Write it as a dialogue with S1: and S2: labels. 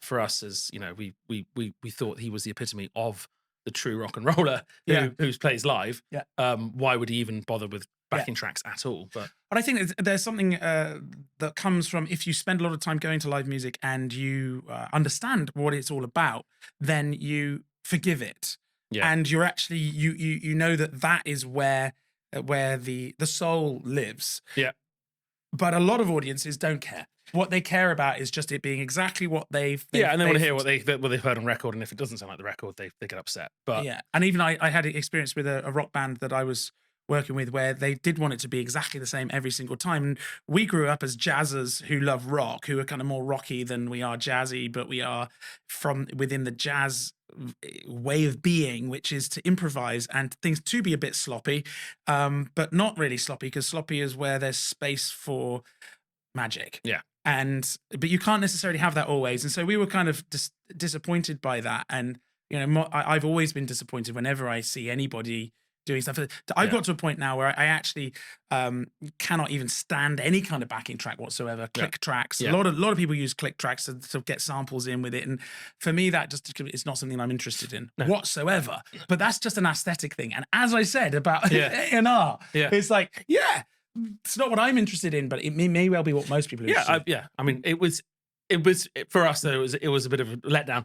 S1: for us, as you know, we thought he was the epitome of the true rock and roller who plays live.
S2: Yeah.
S1: Why would he even bother with backing tracks at all? But
S2: I think there's something that comes from, if you spend a lot of time going to live music and you understand what it's all about, then you forgive it.
S1: Yeah.
S2: And you're actually, you know that is where the soul lives.
S1: Yeah.
S2: But a lot of audiences don't care. What they care about is just it being exactly what they've
S1: and they want to hear what they've heard on record, and if it doesn't sound like the record, they get upset. But
S2: yeah, and even I had experience with a rock band that I was working with where they did want it to be exactly the same every single time. And we grew up as jazzers who love rock, who are kind of more rocky than we are jazzy, but we are from within the jazz way of being, which is to improvise and things to be a bit sloppy, but not really sloppy, because sloppy is where there's space for magic.
S1: Yeah.
S2: But you can't necessarily have that always. And so we were kind of disappointed by that. And, you know, I've always been disappointed whenever I see anybody doing stuff. I've got to a point now where I actually cannot even stand any kind of backing track whatsoever. Click tracks.
S1: Yeah.
S2: A lot of people use click tracks to get samples in with it, and for me that just it's not something I'm interested in whatsoever. But that's just an aesthetic thing. And as I said about A&R, it's like it's not what I'm interested in, but it may well be what most people are interested in.
S1: I mean, it was for us though. It was a bit of a letdown.